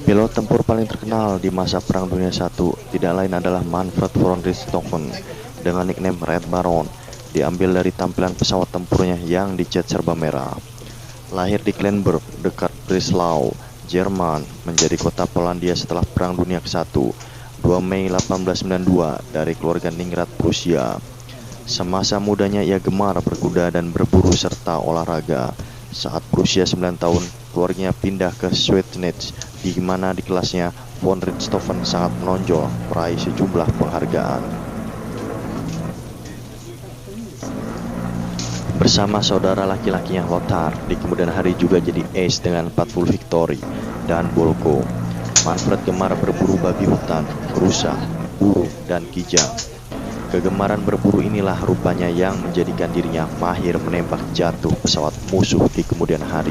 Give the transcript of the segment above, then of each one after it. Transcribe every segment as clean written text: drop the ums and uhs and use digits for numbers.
Pilot tempur paling terkenal di masa Perang Dunia I tidak lain adalah Manfred von Richthofen dengan nickname Red Baron, diambil dari tampilan pesawat tempurnya yang dicat serba merah. Lahir di Klenburg, dekat Breslau, Jerman, menjadi kota Polandia setelah Perang Dunia ke-1, 2 Mei 1892 dari keluarga ningrat Prusia. Semasa mudanya ia gemar berkuda dan berburu serta olahraga. Saat berusia 9 tahun, keluarganya pindah ke Schweidnitz, di mana di kelasnya von Richthofen sangat menonjol, meraih sejumlah penghargaan. Bersama saudara laki-lakinya Lothar, di kemudian hari juga jadi ace dengan 40 victory dan Bolko. Manfred gemar berburu babi hutan, rusa, burung, dan kijang. Kegemaran berburu inilah rupanya yang menjadikan dirinya mahir menembak jatuh pesawat musuh di kemudian hari.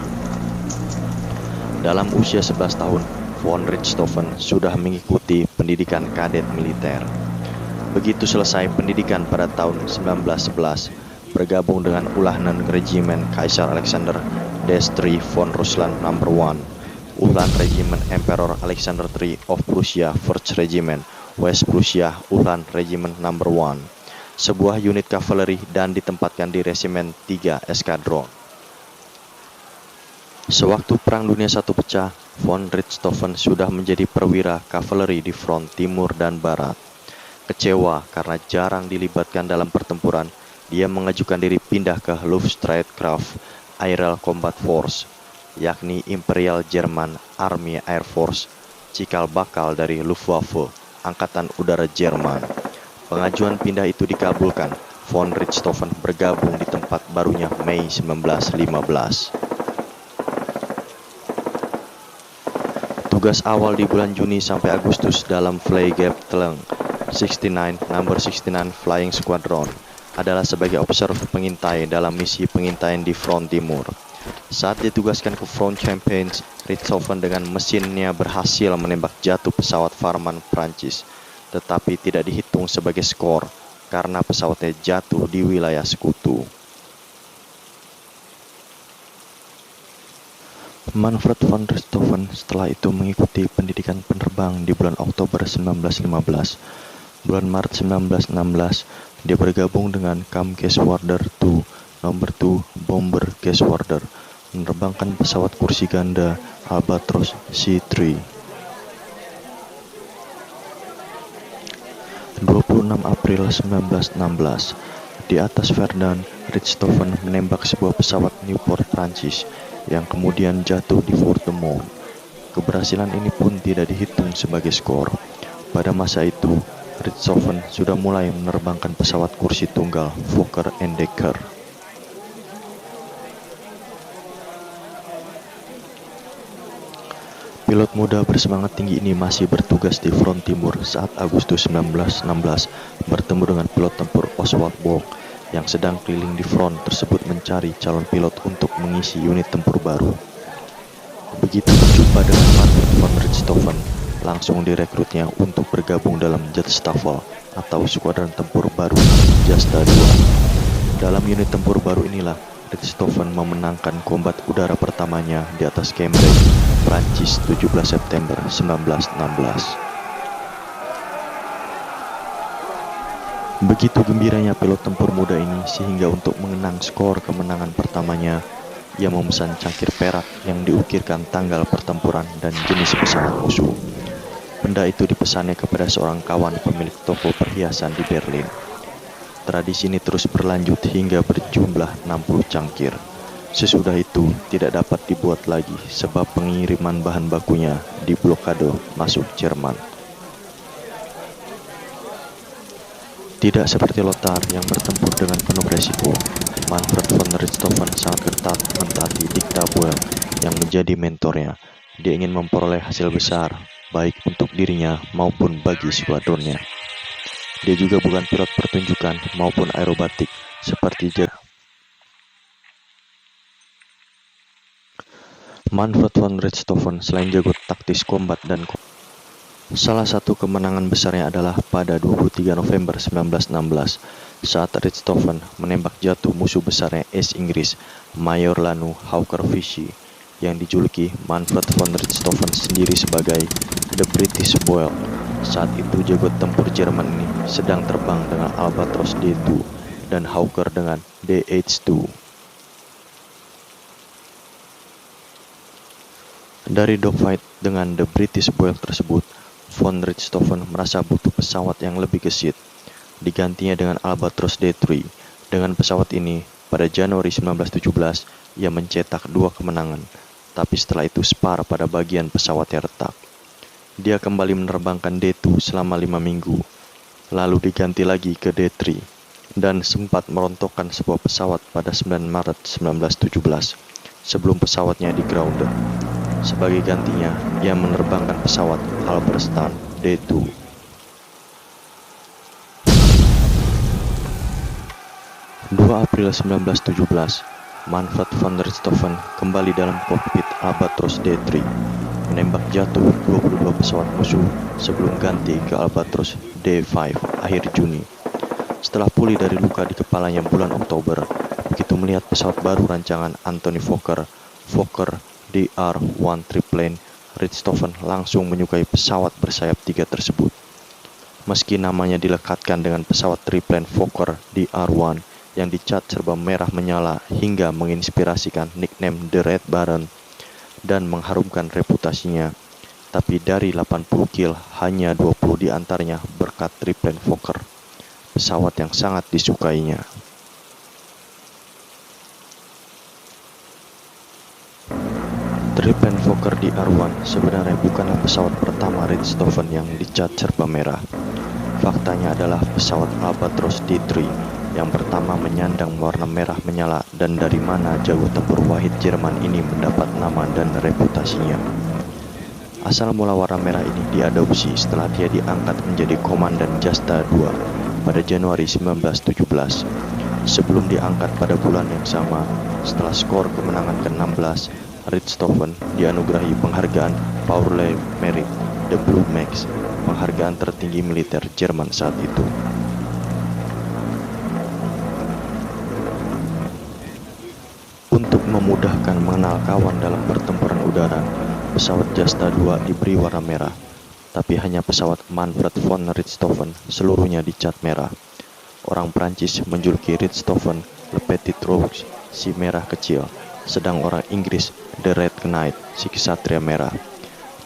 Dalam usia 11 tahun, von Richthofen sudah mengikuti pendidikan kadet militer. Begitu selesai pendidikan pada tahun 1911, bergabung dengan Uhlans Regimen Kaisar Alexander des III von Russland No. 1, Uhlans Regimen Emperor Alexander III of Prussia First Regiment, West Prussia Uhlans Regiment No. 1, sebuah unit kavaleri dan ditempatkan di Resimen 3 Eskadron. Sewaktu Perang Dunia I pecah, von Richthofen sudah menjadi perwira kavaleri di front timur dan barat. Kecewa karena jarang dilibatkan dalam pertempuran, dia mengajukan diri pindah ke Luftstreitkraft Aerial Combat Force, yakni Imperial German Army Air Force, cikal bakal dari Luftwaffe, Angkatan Udara Jerman. Pengajuan pindah itu dikabulkan. Von Richthofen bergabung di tempat barunya Mei 1915. Tugas awal di bulan Juni sampai Agustus dalam Fliegerabteilung 69 No. 69 Flying Squadron adalah sebagai observer pengintai dalam misi pengintaian di front timur. Saat ditugaskan ke front Champagne, Richthofen dengan mesinnya berhasil menembak jatuh pesawat Farman Prancis, tetapi tidak dihitung sebagai skor karena pesawatnya jatuh di wilayah sekutu. Manfred von Richthofen setelah itu mengikuti pendidikan penerbang di bulan Oktober 1915. Bulan Maret 1916, dia bergabung dengan Kampfgeschwader II, nomor 2 Bomber Geschwader, menerbangkan pesawat kursi ganda Albatros C-3. 26 April 1916, di atas Verdun, Richthofen menembak sebuah pesawat Nieuport Prancis yang kemudian jatuh di Fort-de-Mont. Keberhasilan ini pun tidak dihitung sebagai skor. Pada masa itu, Richthofen sudah mulai menerbangkan pesawat kursi tunggal Fokker Endeavour. Pilot muda bersemangat tinggi ini masih bertugas di front timur saat Agustus 1916 bertemu dengan pilot tempur Oswald Bock yang sedang keliling di front tersebut mencari calon pilot untuk mengisi unit tempur baru. Begitu berjumpa dengan Manfred von Richthofen, langsung direkrutnya untuk bergabung dalam Jetstaffel atau skuadron tempur baru Jasta II. Dalam unit tempur baru inilah Richthofen memenangkan kombat udara pertamanya di atas Cambrai, Prancis 17 September 1916. Begitu gembiranya pilot tempur muda ini sehingga untuk mengenang skor kemenangan pertamanya, ia memesan cangkir perak yang diukirkan tanggal pertempuran dan jenis pesawat musuh. Benda itu dipesannya kepada seorang kawan pemilik toko perhiasan di Berlin. Tradisi ini terus berlanjut hingga berjumlah 60 cangkir. Sesudah itu tidak dapat dibuat lagi sebab pengiriman bahan bakunya diblokade masuk Jerman. Tidak seperti Lothar yang bertempur dengan penuh resiko, Manfred von Richthofen sangat ketat mentaati diktator yang menjadi mentornya. Dia ingin memperoleh hasil besar, baik untuk dirinya maupun bagi skuadronnya. Dia juga bukan pilot pertunjukan maupun aerobatik seperti Manfred von Richthofen selain jago taktis kombat dan salah satu kemenangan besarnya adalah pada 23 November 1916 saat Richthofen menembak jatuh musuh besarnya es Inggris, Mayor Lanu Hawker-Fische, yang dijuluki Manfred von Richthofen sendiri sebagai The British Bold. Saat itu jago tempur Jerman ini sedang terbang dengan Albatros D2 dan Hawker dengan DH2. Dari dogfight dengan The British Bold tersebut, von Richthofen merasa butuh pesawat yang lebih gesit. Digantinya dengan Albatros D3. Dengan pesawat ini, pada Januari 1917, ia mencetak 2 kemenangan, tapi setelah itu spar pada bagian pesawatnya retak. Dia kembali menerbangkan D2 selama 5 minggu, lalu diganti lagi ke D3, dan sempat merontokkan sebuah pesawat pada 9 Maret 1917, sebelum pesawatnya di-grounded. Sebagai gantinya, ia menerbangkan pesawat Halberstadt D2. April 1917, Manfred von Richthofen kembali dalam kokpit Albatros D3, menembak jatuh 22 pesawat musuh sebelum ganti ke Albatros D5 akhir Juni. Setelah pulih dari luka di kepalanya bulan Oktober, begitu melihat pesawat baru rancangan Anthony Fokker DR-1 triplane, Richthofen langsung menyukai pesawat bersayap 3 tersebut. Meski namanya dilekatkan dengan pesawat triplane Fokker DR-1 yang dicat serba merah menyala hingga menginspirasikan nickname The Red Baron dan mengharumkan reputasinya, tapi dari 80 kill hanya 20 diantaranya berkat triplane Fokker, pesawat yang sangat disukainya. Triplane Fokker DR-1 sebenarnya bukanlah pesawat pertama Richthofen yang dicat serba merah. Faktanya adalah pesawat Albatros D3 yang pertama menyandang warna merah menyala, dan dari mana jago tempur wahid Jerman ini mendapat nama dan reputasinya. Asal mula warna merah ini diadopsi setelah dia diangkat menjadi Komandan Jasta II pada Januari 1917. Sebelum diangkat pada bulan yang sama, setelah skor kemenangan ke-16, Richthofen dianugerahi penghargaan Pour le Mérite de Blue Max, penghargaan tertinggi militer Jerman saat itu. Untuk memudahkan mengenal kawan dalam pertempuran udara, pesawat Jasta II diberi warna merah, tapi hanya pesawat Manfred von Richthofen seluruhnya dicat merah. Orang Prancis menjuluki Richthofen Le Petit Rouge, si merah kecil, sedang orang Inggris The Red Knight, si kesatria merah.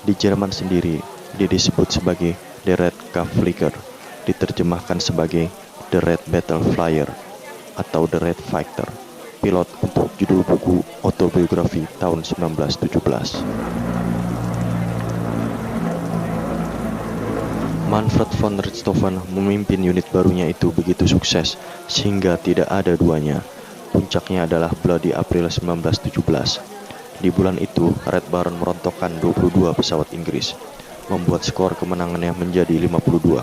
Di Jerman sendiri, dia disebut sebagai The Red Kampflieger, diterjemahkan sebagai The Red Battle Flyer atau The Red Fighter, pilot untuk judul buku autobiografi tahun 1917. Manfred von Richthofen memimpin unit barunya itu begitu sukses sehingga tidak ada duanya. Puncaknya adalah Bloody April 1917. Di bulan itu, Red Baron merontokkan 22 pesawat Inggris, membuat skor kemenangannya menjadi 52.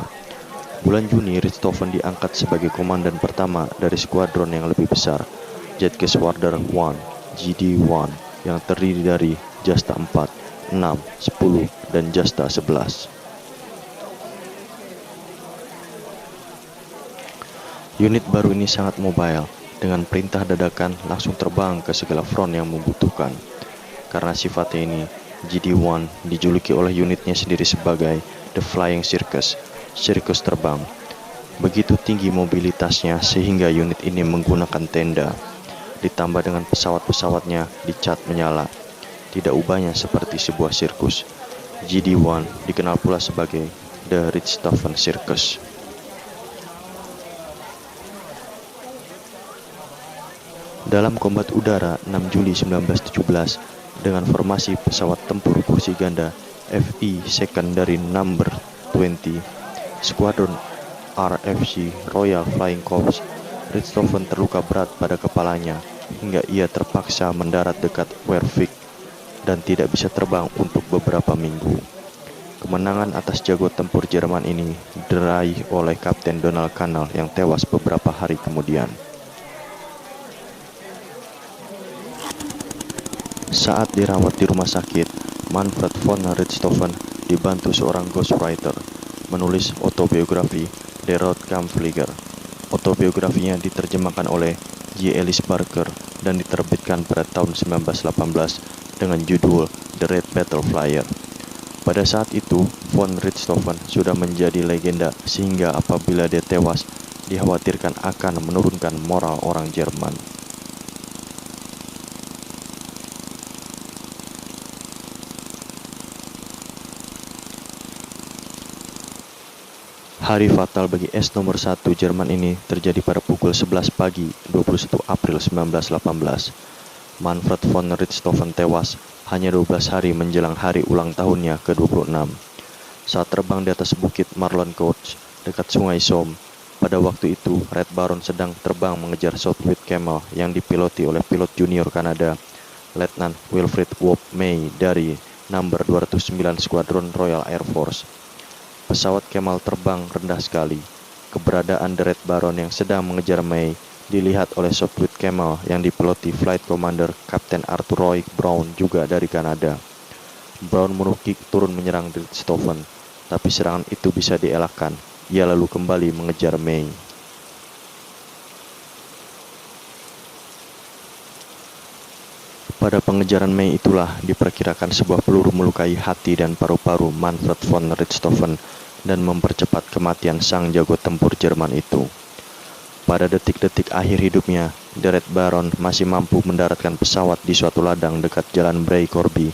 Bulan Juni, Richthofen diangkat sebagai komandan pertama dari skuadron yang lebih besar, Jetgeschwader 1, GD1, yang terdiri dari Jasta 4, 6, 10, dan Jasta 11. Unit baru ini sangat mobile, dengan perintah dadakan langsung terbang ke segala front yang membutuhkan. Karena sifatnya ini, GD1 dijuluki oleh unitnya sendiri sebagai The Flying Circus, sirkus terbang. Begitu tinggi mobilitasnya sehingga unit ini menggunakan tenda, ditambah dengan pesawat-pesawatnya dicat menyala. Tidak ubahnya seperti sebuah sirkus. GD1 dikenal pula sebagai The Richthofen Circus. Dalam kombat udara 6 Juli 1917 dengan formasi pesawat tempur kursi ganda FE Secondary Number 20, Squadron RFC Royal Flying Corps, Richthofen terluka berat pada kepalanya hingga ia terpaksa mendarat dekat Wervik dan tidak bisa terbang untuk beberapa minggu. Kemenangan atas jago tempur Jerman ini diraih oleh Kapten Donald Canal yang tewas beberapa hari kemudian. Saat dirawat di rumah sakit, Manfred von Richthofen dibantu seorang ghostwriter menulis autobiografi The Red Kampflieger, Autobiografinya diterjemahkan oleh J. Ellis Barker dan diterbitkan pada tahun 1918 dengan judul The Red Battle Flyer. Pada saat itu, von Richthofen sudah menjadi legenda sehingga apabila dia tewas, dikhawatirkan akan menurunkan moral orang Jerman. Hari fatal bagi S nomor 1 Jerman ini terjadi pada pukul 11 pagi 21 April 1918. Manfred von Richthofen tewas hanya 12 hari menjelang hari ulang tahunnya ke-26. Saat terbang di atas bukit Marlonkouch dekat sungai Somme, pada waktu itu Red Baron sedang terbang mengejar Sopwith Camel yang dipiloti oleh pilot junior Kanada, Letnan Wilfrid Whoop May dari number 209 Squadron Royal Air Force. Pesawat Camel terbang rendah sekali. Keberadaan The Red Baron yang sedang mengejar May dilihat oleh Sopwith Camel yang dipiloti Flight Commander Kapten Arthur Roy Brown juga dari Kanada. Brown menukik turun menyerang Richthofen, tapi serangan itu bisa dielakkan. Ia lalu kembali mengejar May. Pada pengejaran May itulah diperkirakan sebuah peluru melukai hati dan paru-paru Manfred von Richthofen dan mempercepat kematian sang jago tempur Jerman itu. Pada detik-detik akhir hidupnya, The Red Baron masih mampu mendaratkan pesawat di suatu ladang dekat Jalan Bray Corby,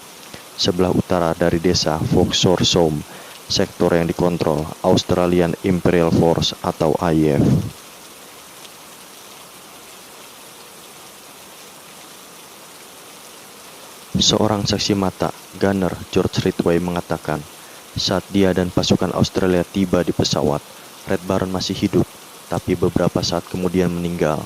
sebelah utara dari desa Vauxhall-Somme, sektor yang dikontrol Australian Imperial Force atau AIF. Seorang saksi mata, Gunner George Ridgway, mengatakan, saat dia dan pasukan Australia tiba di pesawat, Red Baron masih hidup, tapi beberapa saat kemudian meninggal.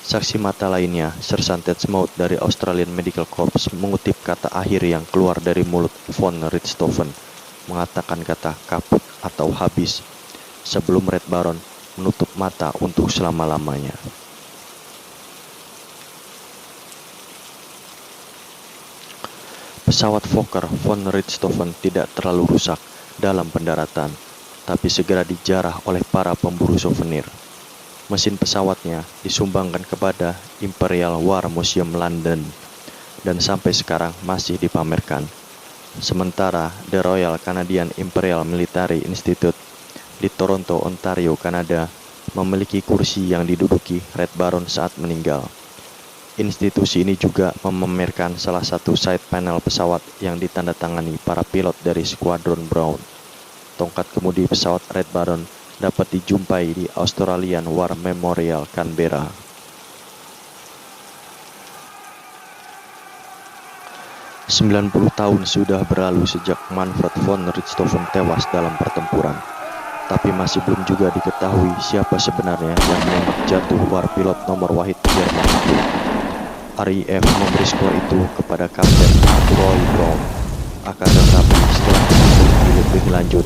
Saksi mata lainnya, Sersan Ted Smout dari Australian Medical Corps, mengutip kata akhir yang keluar dari mulut von Richthofen, mengatakan kata kaput atau habis, sebelum Red Baron menutup mata untuk selama-lamanya. Pesawat Fokker von Richthofen tidak terlalu rusak dalam pendaratan, tapi segera dijarah oleh para pemburu souvenir. Mesin pesawatnya disumbangkan kepada Imperial War Museum London dan sampai sekarang masih dipamerkan. Sementara The Royal Canadian Imperial Military Institute di Toronto, Ontario, Kanada, memiliki kursi yang diduduki Red Baron saat meninggal. Institusi ini juga memamerkan salah satu side panel pesawat yang ditandatangani para pilot dari Squadron Brown. Tongkat kemudi pesawat Red Baron dapat dijumpai di Australian War Memorial, Canberra. "90 tahun sudah berlalu sejak Manfred von Richthofen tewas dalam pertempuran, tapi masih belum juga diketahui siapa sebenarnya yang menembak jatuh war pilot nomor wahid Jerman itu. RAF memberi skor itu kepada Kapten Arthur Roy Brown. Akan tetapi setelah diselidiki lebih lanjut,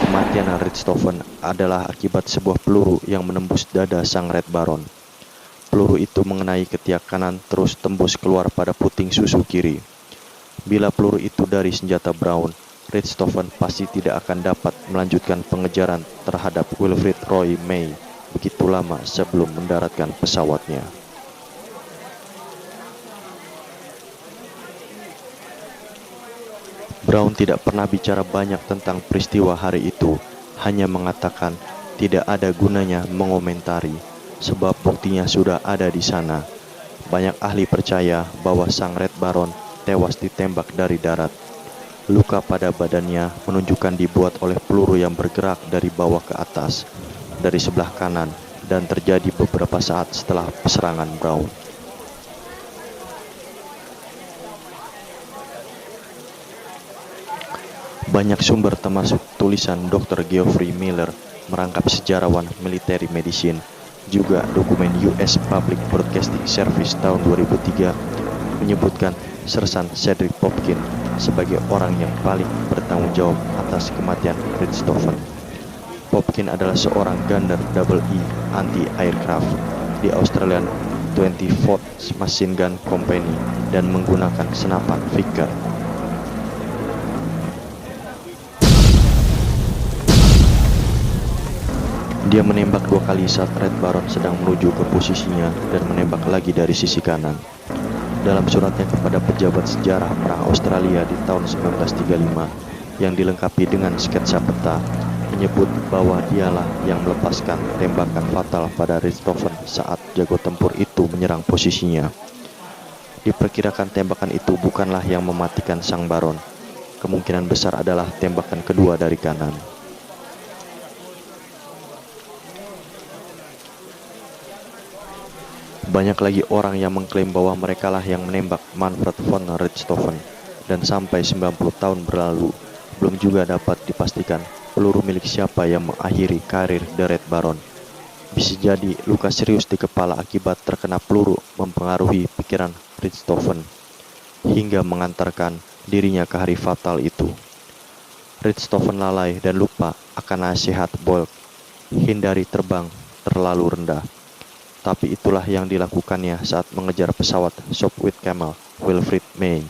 kematian Richthofen adalah akibat sebuah peluru yang menembus dada sang Red Baron. Peluru itu mengenai ketiak kanan terus tembus keluar pada puting susu kiri. Bila peluru itu dari senjata Brown, Richthofen pasti tidak akan dapat melanjutkan pengejaran terhadap Wilfrid Roy May begitu lama sebelum mendaratkan pesawatnya. Brown tidak pernah bicara banyak tentang peristiwa hari itu, hanya mengatakan tidak ada gunanya mengomentari, sebab buktinya sudah ada di sana. Banyak ahli percaya bahwa sang Red Baron tewas ditembak dari darat. Luka pada badannya menunjukkan dibuat oleh peluru yang bergerak dari bawah ke atas, dari sebelah kanan, dan terjadi beberapa saat setelah serangan Brown. Banyak sumber termasuk tulisan Dr. Geoffrey Miller, merangkap sejarawan military medicine, juga dokumen US Public Broadcasting Service tahun 2003 menyebutkan Sersan Cedric Popkin sebagai orang yang paling bertanggung jawab atas kematian Richthofen. Popkin adalah seorang gunner Double E anti-aircraft di Australian 24th Machine Gun Company dan menggunakan senapan Vickers. Dia menembak 2 kali saat Red Baron sedang menuju ke posisinya dan menembak lagi dari sisi kanan. Dalam suratnya kepada pejabat sejarah Perang Australia di tahun 1935 yang dilengkapi dengan sketsa peta, menyebut bahwa dialah yang melepaskan tembakan fatal pada Richthofen saat jago tempur itu menyerang posisinya. Diperkirakan tembakan itu bukanlah yang mematikan sang Baron. Kemungkinan besar adalah tembakan kedua dari kanan. Banyak lagi orang yang mengklaim bahwa merekalah yang menembak Manfred von Richthofen, dan sampai 90 tahun berlalu, belum juga dapat dipastikan peluru milik siapa yang mengakhiri karir The Red Baron. Bisa jadi luka serius di kepala akibat terkena peluru mempengaruhi pikiran Richthofen, hingga mengantarkan dirinya ke hari fatal itu. Richthofen lalai dan lupa akan nasihat Bolk, hindari terbang terlalu rendah. Tapi itulah yang dilakukannya saat mengejar pesawat Sopwith Camel Wilfried May.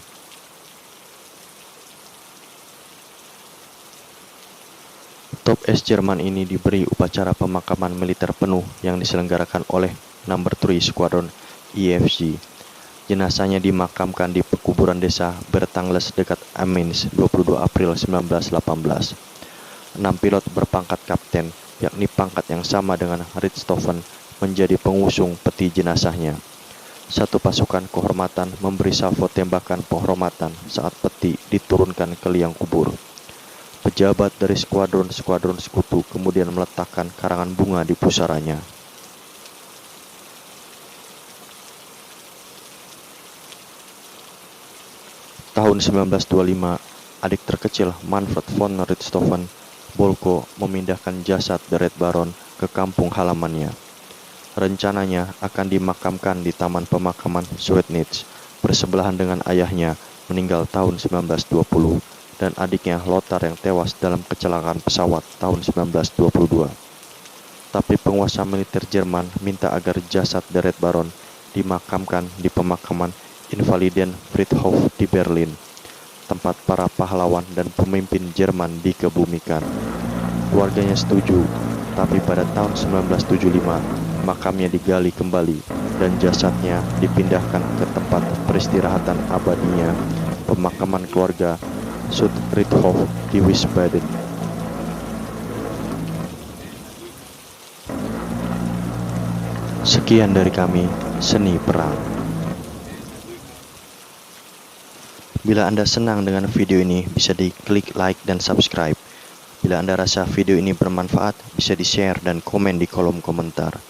Top S Jerman ini diberi upacara pemakaman militer penuh yang diselenggarakan oleh Number 3 Squadron IFC. Jenazahnya dimakamkan di pekuburan desa Bertangles dekat Amiens 22 April 1918. 6 pilot berpangkat kapten, yakni pangkat yang sama dengan Richthofen, menjadi pengusung peti jenazahnya. Satu pasukan kehormatan memberi salvo tembakan penghormatan saat peti diturunkan ke liang kubur. Pejabat dari skuadron-skuadron sekutu kemudian meletakkan karangan bunga di pusaranya. Tahun 1925, adik terkecil Manfred von Richthofen, Bolko, memindahkan jasad The Red Baron ke kampung halamannya. Rencananya akan dimakamkan di Taman Pemakaman Schweidnitz bersebelahan dengan ayahnya meninggal tahun 1920 dan adiknya Lothar yang tewas dalam kecelakaan pesawat tahun 1922. Tapi penguasa militer Jerman minta agar jasad The Red Baron dimakamkan di pemakaman Invalidenfriedhof di Berlin, tempat para pahlawan dan pemimpin Jerman dikebumikan. Keluarganya setuju, tapi pada tahun 1975 makamnya digali kembali dan jasadnya dipindahkan ke tempat peristirahatan abadinya, pemakaman keluarga Südfriedhof di Wiesbaden. Sekian dari kami, Seni Perang. Bila Anda senang dengan video ini, bisa diklik like dan subscribe. Bila Anda rasa video ini bermanfaat, bisa di-share dan komen di kolom komentar.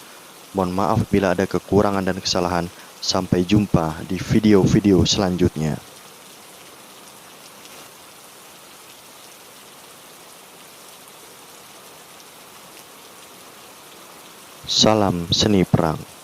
Mohon maaf bila ada kekurangan dan kesalahan. Sampai jumpa di video-video selanjutnya. Salam Seni Perang.